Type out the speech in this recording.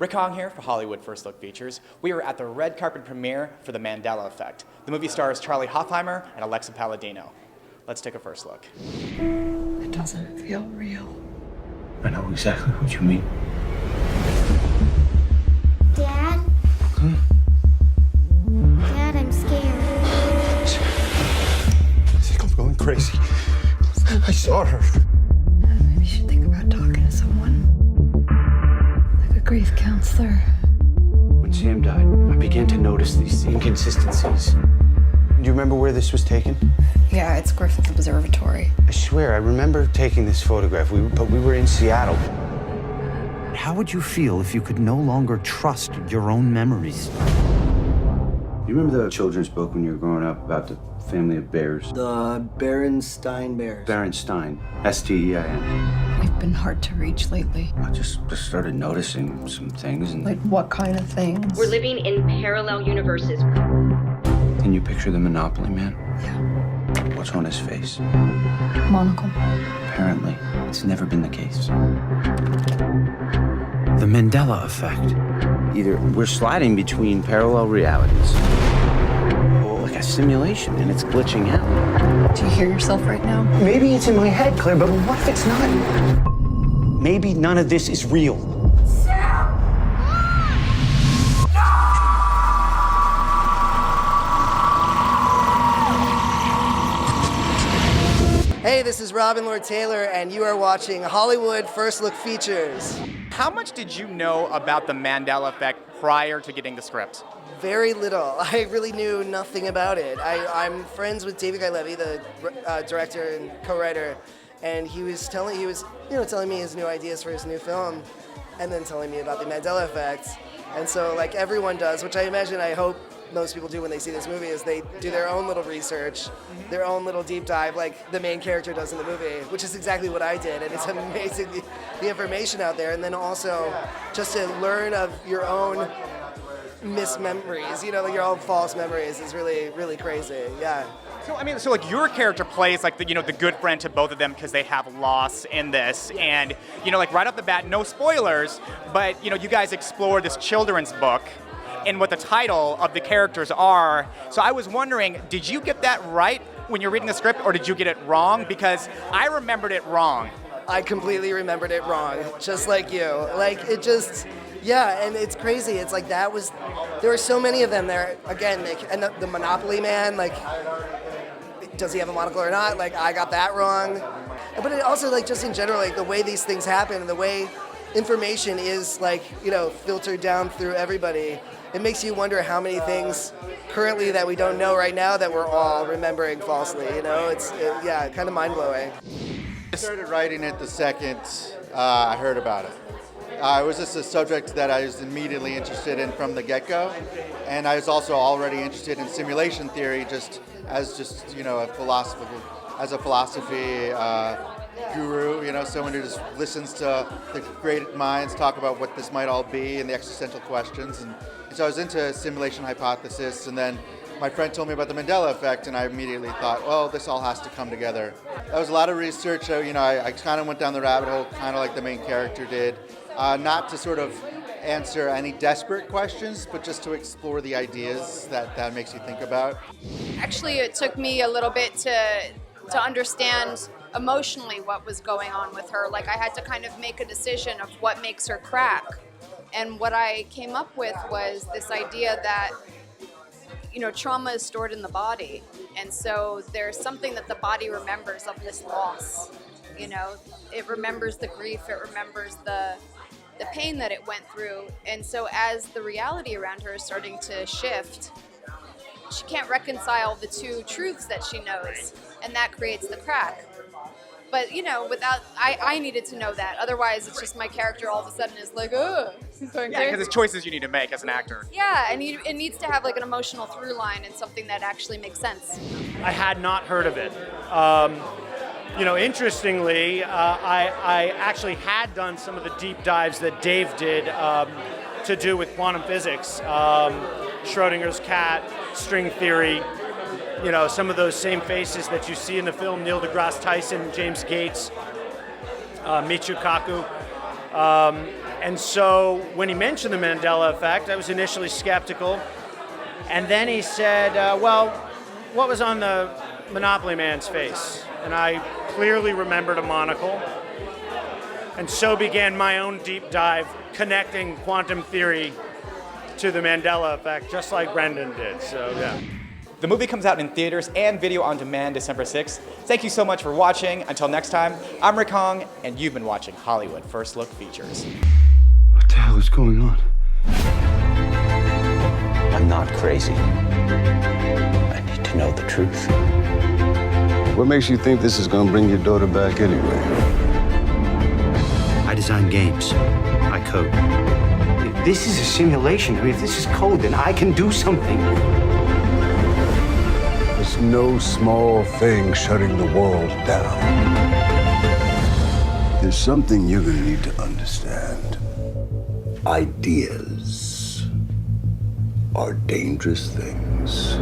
Rick Hong here for Hollywood First Look Features. We are at the red carpet premiere for The Mandela Effect. The movie stars Charlie Hofheimer and Aleksa Palladino. Let's take a first look. It doesn't feel real. I know exactly what you mean. Dad? Dad, I'm scared. I think I'm going crazy. I saw her. Maybe you should think about talking to someone. Like a grief counselor. When Sam died, I began to notice these inconsistencies. Do you remember where this was taken? Yeah, it's Griffith Observatory. I swear, I remember taking this photograph, but we were in Seattle. How would you feel if you could no longer trust your own memories? You remember the children's book when you were growing up about the family of bears? The Berenstain Bears. Berenstain, S-T-E-I-N. You've been hard to reach lately. I just started noticing some things. And Like what kind of things? We're living in parallel universes. Can you picture the Monopoly Man? Yeah. What's on his face? Monocle. Apparently, it's never been the case. The Mandela Effect. Either we're sliding between parallel realities, or like a simulation, and it's glitching out. Do you hear yourself right now? Maybe it's in my head, Claire, but what if it's not? Maybe none of this is real. Hey, this is Robin Lord Taylor, and you are watching Hollywood First Look Features. How much did you know about the Mandela Effect prior to getting the script? Very little. I really knew nothing about it. I'm friends with Guy Levy, the director and co-writer, and he was telling me his new ideas for his new film, and then telling me about the Mandela Effect. And so, like everyone does, which I hope most people do when they see this movie, is they do their own little research, their own little deep dive, like the main character does in the movie, which is exactly what I did. And it's amazing the information out there, and then also just to learn of your own mismemories, like your own false memories is really, really crazy. Yeah. So like your character plays like the good friend to both of them because they have loss in this, and like right off the bat, no spoilers, but you guys explore this children's book and what the title of the characters are. So I was wondering, did you get that right when you're reading the script, or did you get it wrong? Because I remembered it wrong. I completely remembered it wrong, just like you. Like, it just, yeah, and it's crazy. It's like there were so many of them there. Again, and the Monopoly Man, like, does he have a monocle or not? Like, I got that wrong. But it also, like, just in general, like, the way these things happen and the way information is, like, filtered down through everybody, it makes you wonder how many things currently that we don't know right now that we're all remembering falsely. It's kind of mind-blowing. I started writing it the second I heard about it. It was just a subject that I was immediately interested in from the get-go, and I was also already interested in simulation theory, as a philosophy guru, someone who just listens to the great minds talk about what this might all be and the existential questions. And so I was into simulation hypothesis, and then my friend told me about the Mandela Effect, and I immediately thought, well, this all has to come together. That was a lot of research. I kind of went down the rabbit hole, kind of like the main character did, not to sort of answer any desperate questions, but just to explore the ideas that makes you think about. Actually, it took me a little bit to understand emotionally what was going on with her. Like, I had to kind of make a decision of what makes her crack. And what I came up with was this idea that, trauma is stored in the body. And so there's something that the body remembers of this loss. It remembers the grief, it remembers the pain that it went through. And so as the reality around her is starting to shift, she can't reconcile the two truths that she knows, and that creates the crack. But, I needed to know that. Otherwise, it's just my character all of a sudden is like, oh, he's going crazy. Yeah, because it's choices you need to make as an actor. Yeah, and it needs to have like an emotional through line and something that actually makes sense. I had not heard of it. Interestingly, I actually had done some of the deep dives that Dave did to do with quantum physics, Schrodinger's cat, string theory, some of those same faces that you see in the film, Neil deGrasse Tyson, James Gates, Michio Kaku. And so when he mentioned the Mandela effect, I was initially skeptical. And then he said, well, what was on the Monopoly man's face? And I clearly remembered a monocle. And so began my own deep dive connecting quantum theory to the Mandela effect, just like Brendan did. So, yeah. The movie comes out in theaters and video on demand December 6th. Thank you so much for watching. Until next time, I'm Rick Hong, and you've been watching Hollywood First Look Features. What the hell is going on? I'm not crazy. I need to know the truth. What makes you think this is gonna bring your daughter back anyway? I design games. I code. If this is a simulation, I mean, if this is code, then I can do something. It's no small thing shutting the world down. There's something you're gonna need to understand. Ideas are dangerous things.